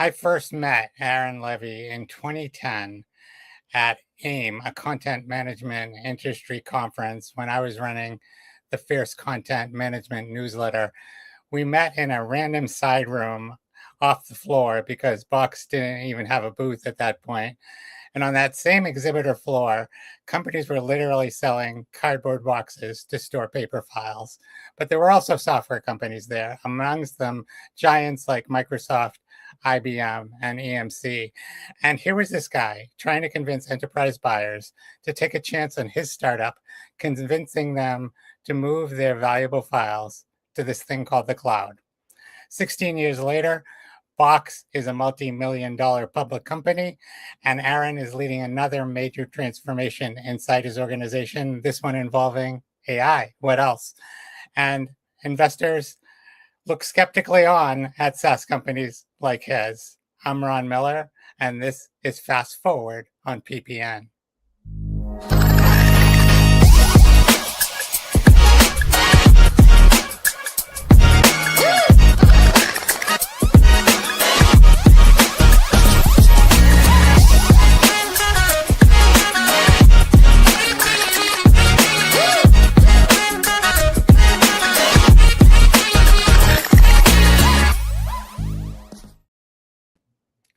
I first met Aaron Levie in 2010 at AIM, a content management industry conference, when I was running the Fierce Content Management newsletter. We met in a random side room off the floor because Box didn't even have a booth at that point. And on that same exhibitor floor, companies were literally selling cardboard boxes to store paper files. But there were also software companies there, amongst them giants like Microsoft, IBM, and EMC. And here was this guy trying to convince enterprise buyers to take a chance on his startup, convincing them to move their valuable files to this thing called the cloud. 16 years later, Box is a multi-million-dollar public company, and Aaron is leading another major transformation inside his organization, this one involving AI. What else? And investors look skeptically on at SaaS companies like his. I'm Ron Miller, and this is Fast Forward on PPN.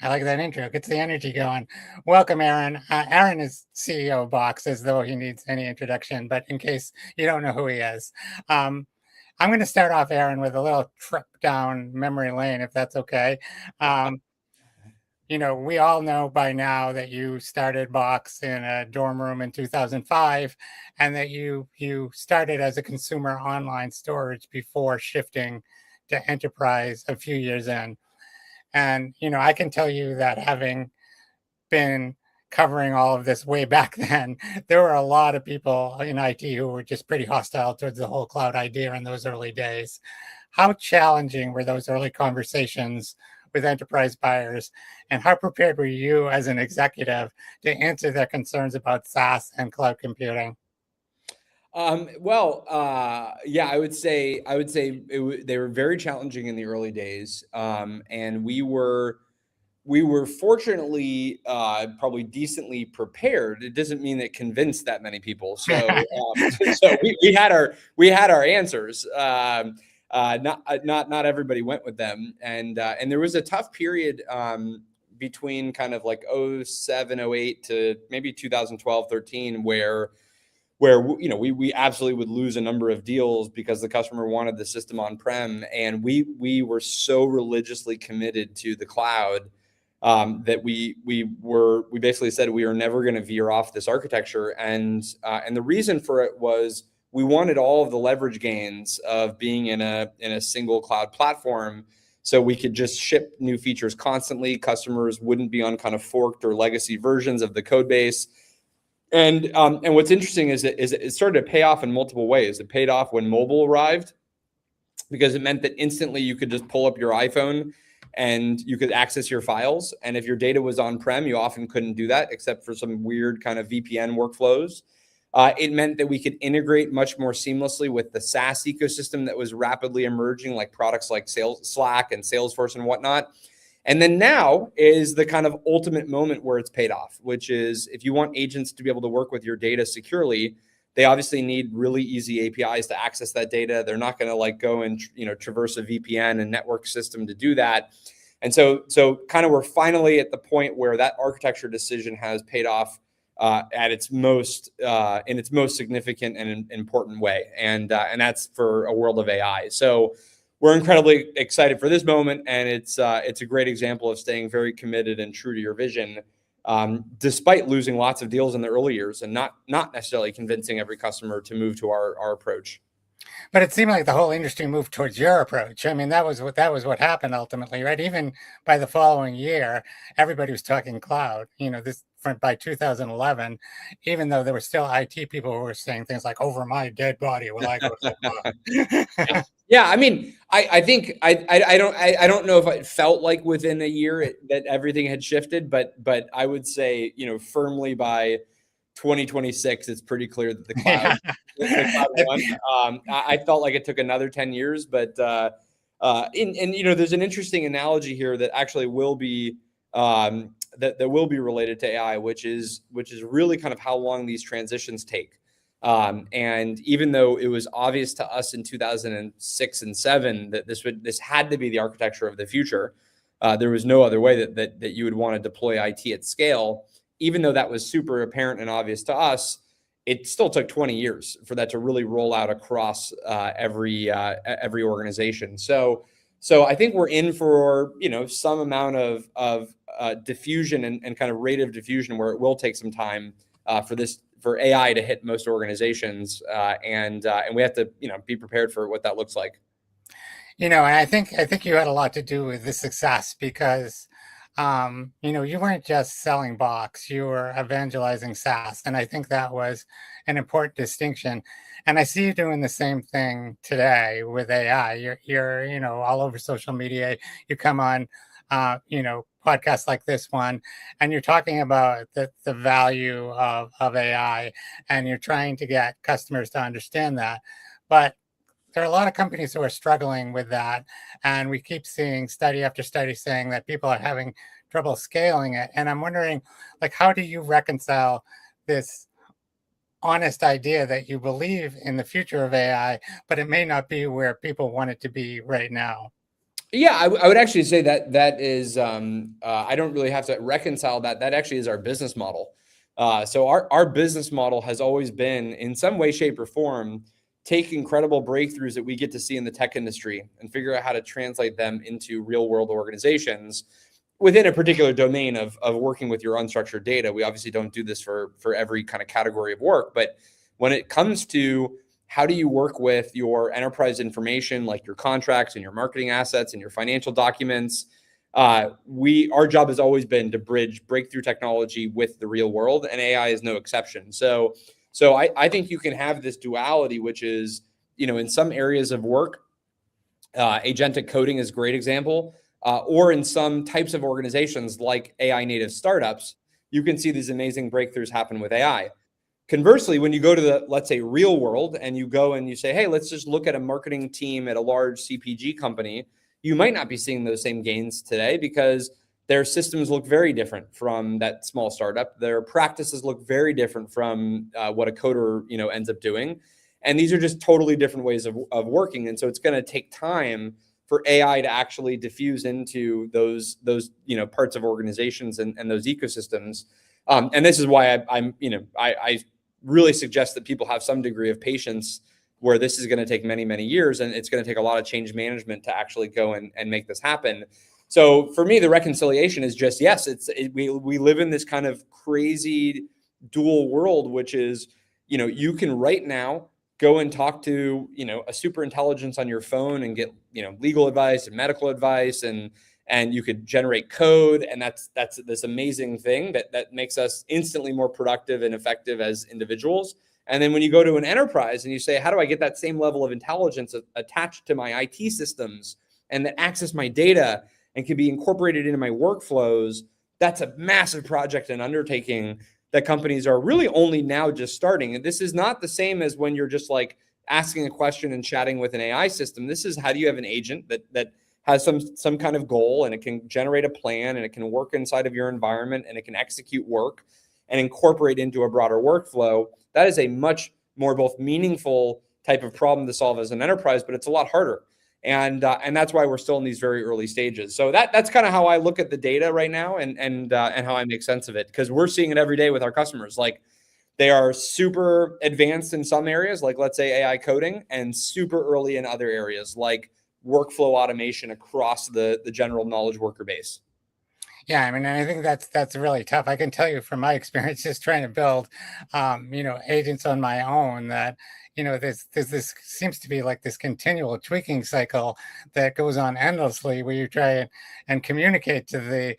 I like that intro. Gets the energy going. Welcome, Aaron. Aaron is CEO of Box, as though he needs any introduction, but in case you don't know who he is, I'm going to start off, Aaron, with a little trip down memory lane, if that's okay. We all know by now that you started Box in a dorm room in 2005, and that you started as a consumer online storage before shifting to enterprise a few years in. And, I can tell you that having been covering all of this way back then, there were a lot of people in IT who were just pretty hostile towards the whole cloud idea in those early days. How challenging were those early conversations with enterprise buyers, and how prepared were you as an executive to answer their concerns about SaaS and cloud computing? Yeah, I would say they were very challenging in the early days, and we were fortunately probably decently prepared. It doesn't mean that convinced that many people. So we had our answers. Not everybody went with them, and there was a tough period between kind of like 07, 08 to maybe 2012, 13, where we absolutely would lose a number of deals because the customer wanted the system on-prem, and we were so religiously committed to the cloud that we basically said we are never going to veer off this architecture, and the reason for it was we wanted all of the leverage gains of being in a single cloud platform, so we could just ship new features constantly. Customers wouldn't be on kind of forked or legacy versions of the code base. And what's interesting is it started to pay off in multiple ways. It paid off when mobile arrived, because it meant that instantly you could just pull up your iPhone and you could access your files. And if your data was on-prem, you often couldn't do that except for some weird kind of VPN workflows. It meant that we could integrate much more seamlessly with the SaaS ecosystem that was rapidly emerging, like products like Slack and Salesforce and whatnot. And then now is the kind of ultimate moment where it's paid off, which is if you want agents to be able to work with your data securely, they obviously need really easy APIs to access that data. They're not going to go and traverse a VPN and network system to do that. And so kind of we're finally at the point where that architecture decision has paid off at its most in its most significant and important way, and that's for a world of AI. So we're incredibly excited for this moment, and it's a great example of staying very committed and true to your vision, despite losing lots of deals in the early years and not necessarily convincing every customer to move to our approach. But it seemed like the whole industry moved towards your approach. I mean, that was what happened ultimately, right? Even by the following year, everybody was talking cloud. By 2011, even though there were still IT people who were saying things like, "Over my dead body will I go to the cloud." Yeah, I mean, I think I don't know if it felt like within a year that everything had shifted, but I would say firmly by 2026, it's pretty clear that the cloud, the cloud won. I felt like it took another 10 years, but And there's an interesting analogy here that actually will be that will be related to AI, which is really kind of how long these transitions take. And even though it was obvious to us in 2006 and 7 that this had to be the architecture of the future, there was no other way that you would want to deploy IT at scale. Even though that was super apparent and obvious to us, it still took 20 years for that to really roll out across every organization. So I think we're in for some amount of diffusion and kind of rate of diffusion where it will take some time for AI to hit most organizations, and we have to be prepared for what that looks like. And I think you had a lot to do with the success because you weren't just selling Box, you were evangelizing SaaS. And I think that was an important distinction. And I see you doing the same thing today with AI. You're all over social media. You come on, podcasts like this one, and you're talking about the value of AI, and you're trying to get customers to understand that. But there are a lot of companies who are struggling with that. And we keep seeing study after study saying that people are having trouble scaling it. And I'm wondering, how do you reconcile this honest idea that you believe in the future of AI, but it may not be where people want it to be right now? Yeah, I would actually say that is, I don't really have to reconcile that. That actually is our business model. So our business model has always been, in some way, shape, or form, take incredible breakthroughs that we get to see in the tech industry and figure out how to translate them into real world organizations within a particular domain of working with your unstructured data. We obviously don't do this for every kind of category of work, but when it comes to how do you work with your enterprise information, like your contracts and your marketing assets and your financial documents, our job has always been to bridge breakthrough technology with the real world, and AI is no exception. So I think you can have this duality, which is, in some areas of work, agentic coding is a great example, or in some types of organizations like AI native startups, you can see these amazing breakthroughs happen with AI. Conversely, when you go to the, let's say, real world, and you go and you say, hey, let's just look at a marketing team at a large CPG company, you might not be seeing those same gains today because their systems look very different from that small startup. Their practices look very different from what a coder ends up doing. And these are just totally different ways of working. And so it's going to take time for AI to actually diffuse into those parts of organizations and those ecosystems. And this is why I really suggest that people have some degree of patience, where this is going to take many, many years, and it's going to take a lot of change management to actually go and make this happen. So for me, the reconciliation is just, yes, we live in this kind of crazy dual world, which is, you can right now go and talk to, a super intelligence on your phone and get, legal advice and medical advice, and you could generate code. And that's this amazing thing that makes us instantly more productive and effective as individuals. And then when you go to an enterprise and you say, how do I get that same level of intelligence attached to my IT systems and that access my data and can be incorporated into my workflows, that's a massive project and undertaking that companies are really only now just starting. And this is not the same as when you're just like asking a question and chatting with an AI system. This is, how do you have an agent that has some kind of goal, and it can generate a plan, and it can work inside of your environment, and it can execute work and incorporate into a broader workflow. That is a much more both meaningful type of problem to solve as an enterprise, but it's a lot harder. And that's why we're still in these very early stages. So that's kind of how I look at the data right now, and how I make sense of it, because we're seeing it every day with our customers. Like, they are super advanced in some areas, like let's say AI coding, and super early in other areas like workflow automation across the general knowledge worker base. Yeah, I mean, and I think that's really tough. I can tell you from my experience, just trying to build, agents on my own, that there's this seems to be like this continual tweaking cycle that goes on endlessly, where you try and communicate to the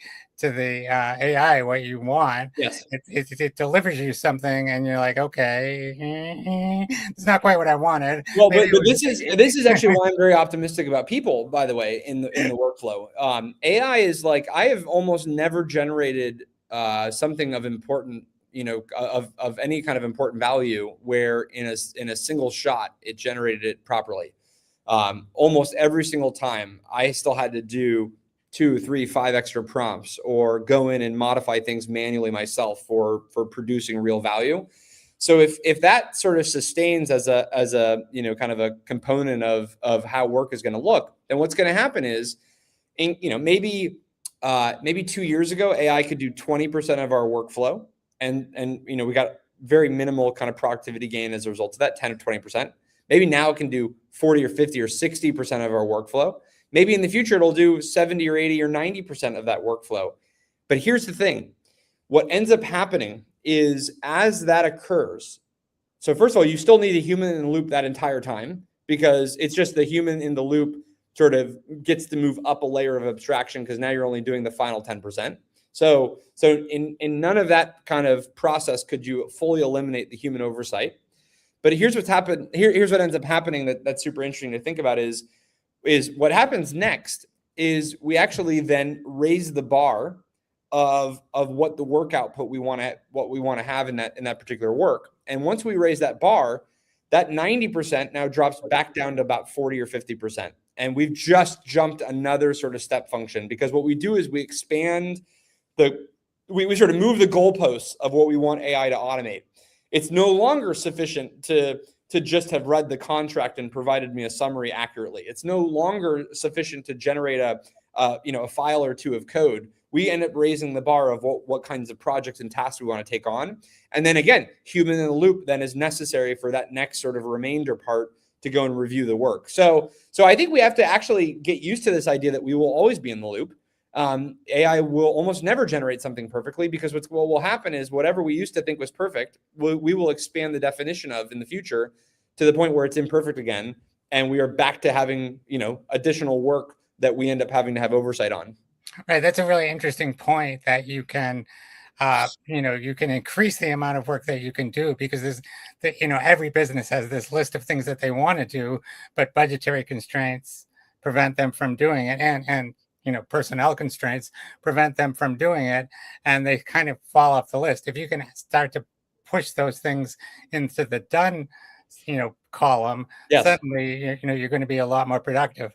AI what you want. Yes. It delivers you something, and you're like, okay, it's not quite what I wanted. Well, but this is actually why I'm very optimistic about people, by the way, in the workflow. AI is like, I have almost never generated something of important, of any kind of important value, where in a single shot it generated it properly. almost every single time I still had to do 2, 3, 5 extra prompts or go in and modify things manually myself for producing real value. So if that sort of sustains as a kind of a component of how work is going to look, then what's going to happen is, maybe 2 years ago AI could do 20% of our workflow, and we got very minimal kind of productivity gain as a result of that, 10 or 20%. Maybe now it can do 40 or 50 or 60% of our workflow. Maybe in the future it'll do 70 or 80 or 90% of that workflow. But here's the thing. What ends up happening is as that occurs, so first of all, you still need a human in the loop that entire time, because it's just the human in the loop sort of gets to move up a layer of abstraction because now you're only doing the final 10%. So in none of that kind of process could you fully eliminate the human oversight. But here's what's happened. Here's what ends up happening that's super interesting to think about is what happens next is we actually then raise the bar of what the work output we want to have in that particular work. And once we raise that bar, that 90% now drops back down to about 40 or 50%. And we've just jumped another sort of step function, because what we do is we expand we sort of move the goalposts of what we want AI to automate. It's no longer sufficient to just have read the contract and provided me a summary accurately. It's no longer sufficient to generate a file or two of code. We end up raising the bar of what kinds of projects and tasks we want to take on. And then again, human in the loop then is necessary for that next sort of remainder part to go and review the work. So I think we have to actually get used to this idea that we will always be in the loop. AI will almost never generate something perfectly, because what will happen is whatever we used to think was perfect, we will expand the definition of in the future to the point where it's imperfect again. And we are back to having, additional work that we end up having to have oversight on. Right. That's a really interesting point, that you can, you can increase the amount of work that you can do, because every business has this list of things that they want to do, but budgetary constraints prevent them from doing it. And personnel constraints prevent them from doing it, and they kind of fall off the list. If you can start to push those things into the done, column, yes, suddenly, you're going to be a lot more productive.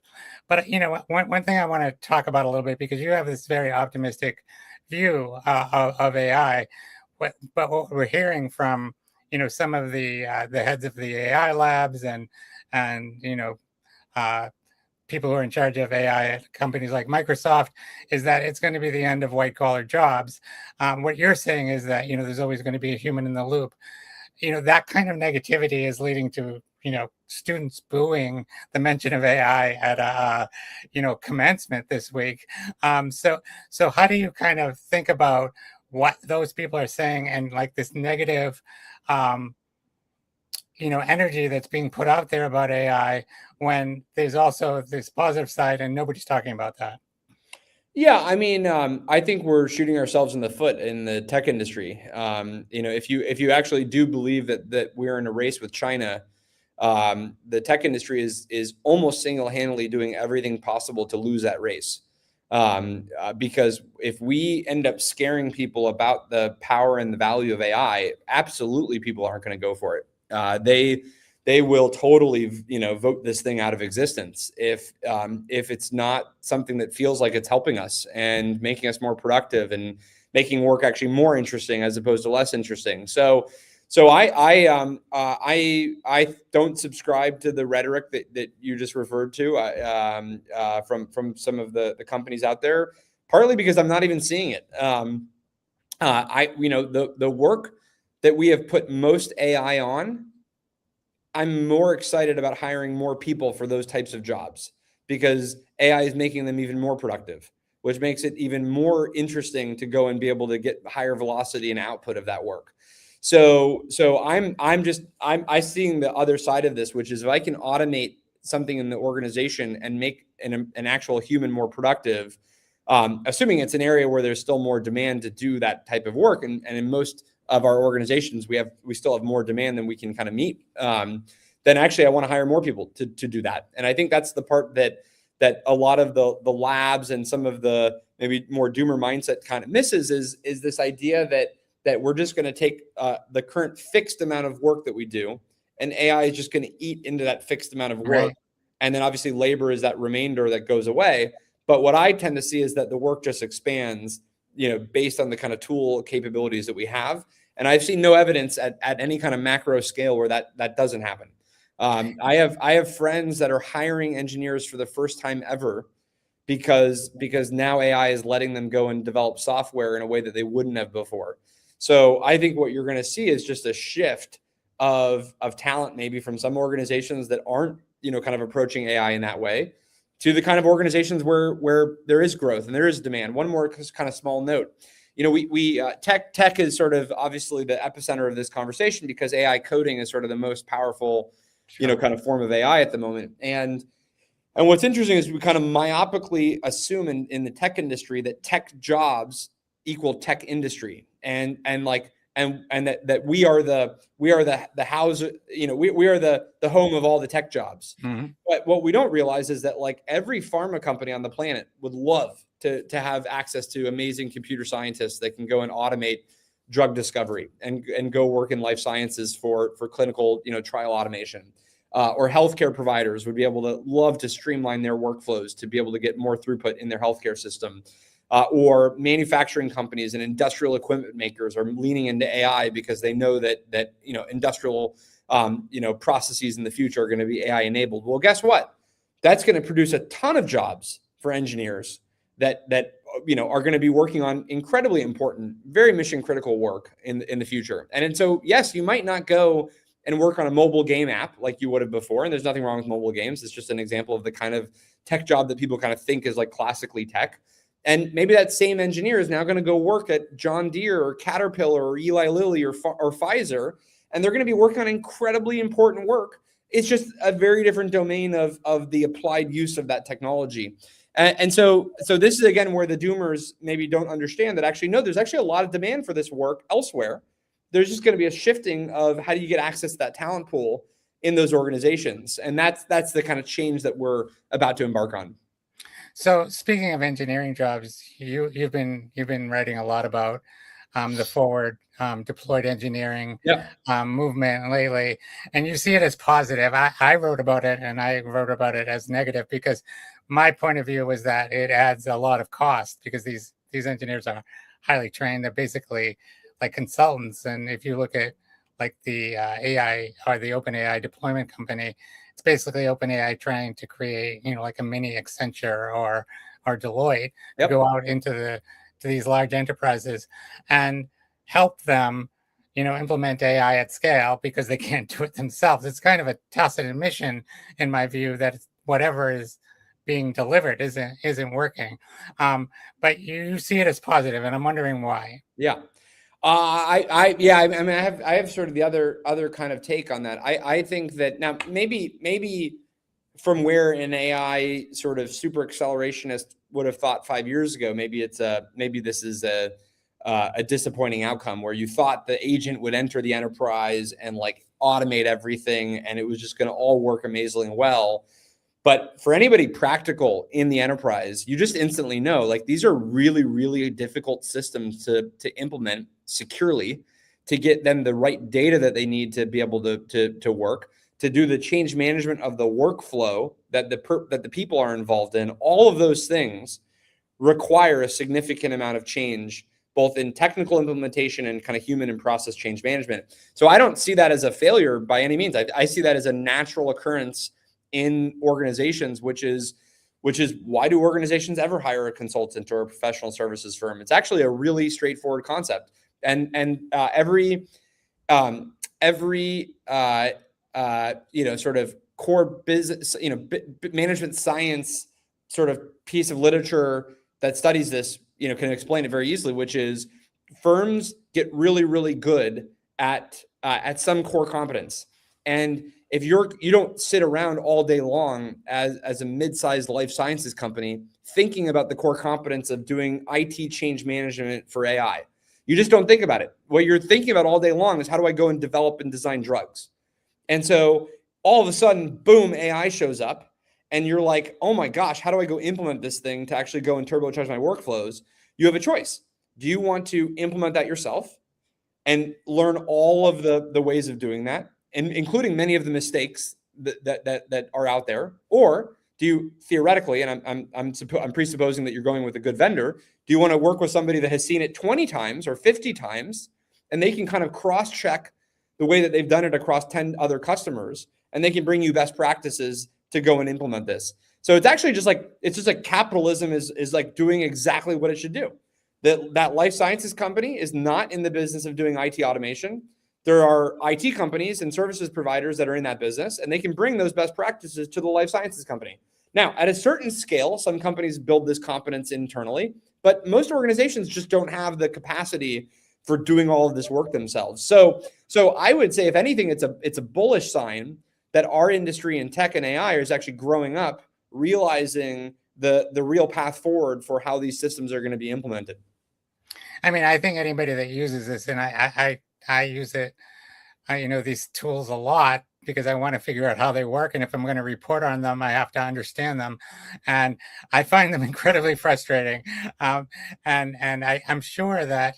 But, one thing I want to talk about a little bit, because you have this very optimistic view of AI, but what we're hearing from, some of the heads of the AI labs and people who are in charge of AI at companies like Microsoft, is that it's going to be the end of white collar jobs. What you're saying is that, there's always going to be a human in the loop. That kind of negativity is leading to, students booing the mention of AI at a, commencement this week. So how do you kind of think about what those people are saying, and like this negative, energy that's being put out there about AI, when there's also this positive side and nobody's talking about that? Yeah, I mean, I think we're shooting ourselves in the foot in the tech industry. If you actually do believe that we're in a race with China, the tech industry is almost single-handedly doing everything possible to lose that race. Because if we end up scaring people about the power and the value of AI, absolutely people aren't going to go for it. They will totally, vote this thing out of existence if it's not something that feels like it's helping us and making us more productive and making work actually more interesting as opposed to less interesting. So I don't subscribe to the rhetoric that you just referred to from some of the companies out there, partly because I'm not even seeing it. The work that we have put most AI on, I'm more excited about hiring more people for those types of jobs, because AI is making them even more productive, which makes it even more interesting to go and be able to get higher velocity and output of that work. So I'm seeing the other side of this, which is if I can automate something in the organization and make an actual human more productive, assuming it's an area where there's still more demand to do that type of work, and in most of our organizations, we still have more demand than we can kind of meet. Then actually, I want to hire more people to do that. And I think that's the part that a lot of the labs and some of the maybe more doomer mindset kind of misses is this idea that we're just going to take the current fixed amount of work that we do, and AI is just going to eat into that fixed amount of work. Right. And then obviously labor is that remainder that goes away. But what I tend to see is that the work just expands, based on the kind of tool capabilities that we have. And I've seen no evidence at any kind of macro scale where that doesn't happen. I have friends that are hiring engineers for the first time ever because now AI is letting them go and develop software in a way that they wouldn't have before. So I think what you're going to see is just a shift of talent, maybe from some organizations that aren't, kind of approaching AI in that way, to the kind of organizations where there is growth and there is demand. One more kind of small note. Tech is sort of obviously the epicenter of this conversation because AI coding is sort of the most powerful, kind of form of AI at the moment. And what's interesting is we kind of myopically assume in the tech industry that tech jobs equal tech industry, and that we are the house, we are the home of all the tech jobs. Mm-hmm. But what we don't realize is that like every pharma company on the planet would love to have access to amazing computer scientists that can go and automate drug discovery and go work in life sciences for clinical, trial automation. Or healthcare providers would be able to love to streamline their workflows to be able to get more throughput in their healthcare system. Or manufacturing companies and industrial equipment makers are leaning into AI because they know that industrial processes in the future are going to be AI enabled. Well, guess what? That's going to produce a ton of jobs for engineers that are going to be working on incredibly important, very mission critical work in the future. And so yes, you might not go and work on a mobile game app like you would have before. And there's nothing wrong with mobile games. It's just an example of the kind of tech job that people kind of think is like classically tech. And maybe that same engineer is now going to go work at John Deere or Caterpillar or Eli Lilly or Pfizer, and they're going to be working on incredibly important work. It's just a very different domain of the applied use of that technology. And so this is, again, where the doomers maybe don't understand that actually, no, there's actually a lot of demand for this work elsewhere. There's just going to be a shifting of how do you get access to that talent pool in those organizations. And that's the kind of change that we're about to embark on. So speaking of engineering jobs, you've been writing a lot about the forward deployed engineering movement lately, and you see it as positive. I wrote about it, and I wrote about it as negative because my point of view was that it adds a lot of cost because these engineers are highly trained. They're basically like consultants, and if you look at like the AI or the OpenAI deployment company, it's basically OpenAI trying to create, like a mini Accenture or Deloitte to go out into these large enterprises and help them, implement AI at scale because they can't do it themselves. It's kind of a tacit admission, in my view, that whatever is being delivered isn't working. But you see it as positive, and I'm wondering why. Yeah. I have sort of the other kind of take on that. I think that now maybe from where an AI sort of super accelerationist would have thought 5 years ago, maybe this is a disappointing outcome where you thought the agent would enter the enterprise and like automate everything and it was just going to all work amazingly well. But for anybody practical in the enterprise, you just instantly know, like, these are really, really difficult systems to implement securely, to get them the right data that they need to be able to work, to do the change management of the workflow that the people are involved in. All of those things require a significant amount of change, both in technical implementation and kind of human and process change management. So I don't see that as a failure by any means. I see that as a natural occurrence in organizations, which is why do organizations ever hire a consultant or a professional services firm? It's actually a really straightforward concept, and every sort of core business, management science sort of piece of literature that studies this, can explain it very easily, which is firms get really, really good at some core competence. And if you don't sit around all day long as a mid-sized life sciences company thinking about the core competence of doing IT change management for AI. You just don't think about it. What you're thinking about all day long is how do I go and develop and design drugs? And so all of a sudden, boom, AI shows up and you're like, oh my gosh, how do I go implement this thing to actually go and turbocharge my workflows? You have a choice. Do you want to implement that yourself and learn all of the ways of doing that, and including many of the mistakes that are out there, or do you theoretically, and I'm presupposing that you're going with a good vendor, do you want to work with somebody that has seen it 20 times or 50 times, and they can kind of cross-check the way that they've done it across 10 other customers, and they can bring you best practices to go and implement this? So it's actually just like capitalism is like doing exactly what it should do. That life sciences company is not in the business of doing IT automation. There are IT companies and services providers that are in that business, and they can bring those best practices to the life sciences company. Now, at a certain scale, some companies build this competence internally, but most organizations just don't have the capacity for doing all of this work themselves. So I would say, if anything, it's a bullish sign that our industry in tech and AI is actually growing up, realizing the real path forward for how these systems are going to be implemented. I mean, I think anybody that uses this, and I use it, these tools a lot because I want to figure out how they work. And if I'm going to report on them, I have to understand them. And I find them incredibly frustrating. And I'm sure that,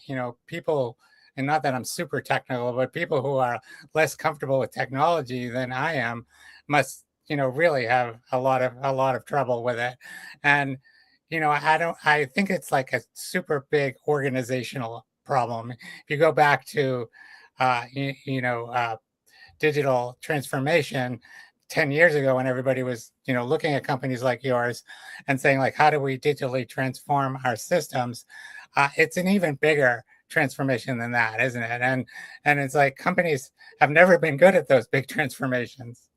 people, and not that I'm super technical, but people who are less comfortable with technology than I am must, really have a lot of trouble with it. And, I think it's like a super big organizational problem. If you go back to, digital transformation 10 years ago, when everybody was, looking at companies like yours and saying, like, how do we digitally transform our systems? It's an even bigger transformation than that, isn't it? And it's like companies have never been good at those big transformations.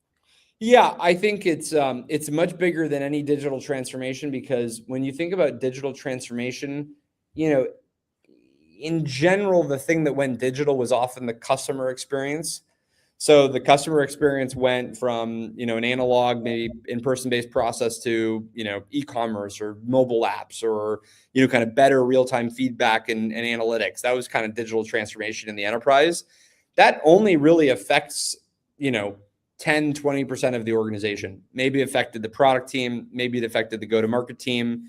Yeah, I think it's much bigger than any digital transformation, because when you think about digital transformation, in general, the thing that went digital was often the customer experience. So the customer experience went from, an analog, maybe in-person based process to, e-commerce or mobile apps, or, kind of better real-time feedback and analytics. That was kind of digital transformation in the enterprise. That only really affects, 10, 20% of the organization. Maybe affected the product team, maybe it affected the go-to-market team.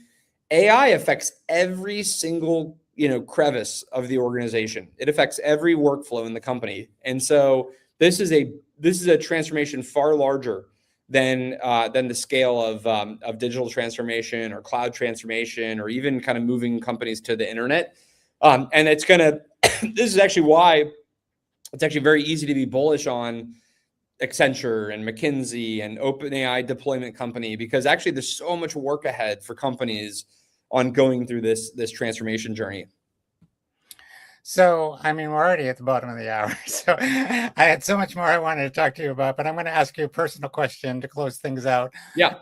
AI affects every single, crevice of the organization. It affects every workflow in the company. And so this is a transformation far larger than the scale of digital transformation or cloud transformation, or even kind of moving companies to the internet. And it's gonna. This is actually why it's actually very easy to be bullish on Accenture and McKinsey and OpenAI deployment company, because actually there's so much work ahead for companies on going through this transformation journey. So, I mean, we're already at the bottom of the hour. So I had so much more I wanted to talk to you about, but I'm going to ask you a personal question to close things out. Yeah.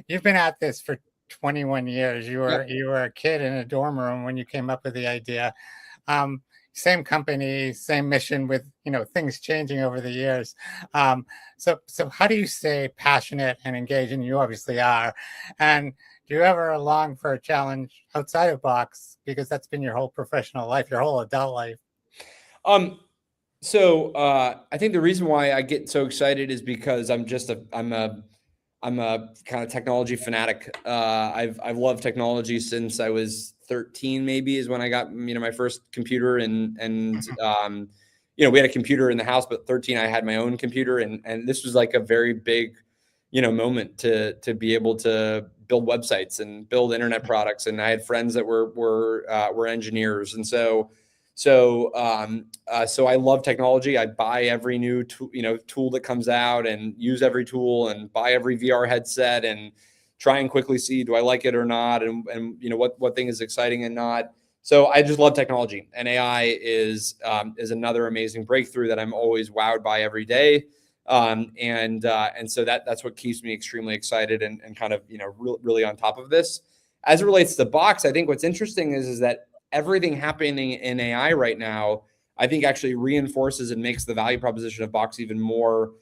You've been at this for 21 years. You were Yeah. a kid in a dorm room when you came up with the idea. Same company, same mission, with things changing over the years. So how do you stay passionate and engaged? And you obviously are. And do you ever long for a challenge outside of Box, because that's been your whole professional life, your whole adult life? So I think the reason why I get so excited is because I'm a kind of technology fanatic. I've loved technology since I was 13, maybe, is when I got my first computer, and we had a computer in the house, but 13 I had my own computer, and this was like a very big moment to be able to build websites and build internet products, and I had friends that were engineers, and so I love technology. I buy every new tool that comes out, and use every tool, and buy every VR headset, and try and quickly see, do I like it or not, and what thing is exciting and not. So I just love technology, and AI is another amazing breakthrough that I'm always wowed by every day. And so that's what keeps me extremely excited and kind of really on top of this. As it relates to Box, I think what's interesting is that everything happening in AI right now, I think, actually reinforces and makes the value proposition of Box even more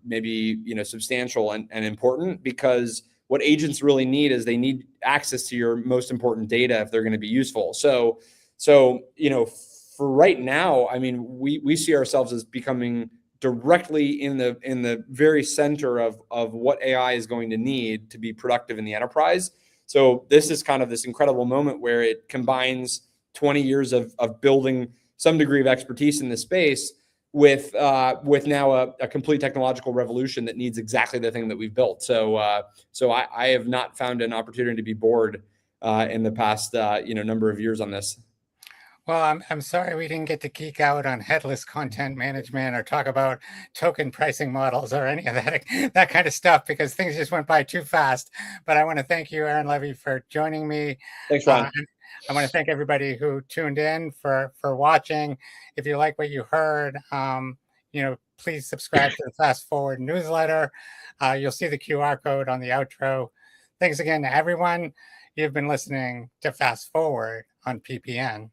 maybe substantial and important, because what agents really need is they need access to your most important data if they're going to be useful. So for right now, I mean, we see ourselves as becoming directly in the very center of what AI is going to need to be productive in the enterprise. So this is kind of this incredible moment where it combines 20 years of building some degree of expertise in this space with now a complete technological revolution that needs exactly the thing that we've built. So I have not found an opportunity to be bored in the past number of years on this. Well, I'm sorry we didn't get to geek out on headless content management or talk about token pricing models or any of that kind of stuff, because things just went by too fast. But I want to thank you, Aaron Levie, for joining me. Thanks, Ron. And I want to thank everybody who tuned in for watching. If you like what you heard, please subscribe to the Fast Forward newsletter. You'll see the QR code on the outro. Thanks again to everyone. You've been listening to Fast Forward on PPN.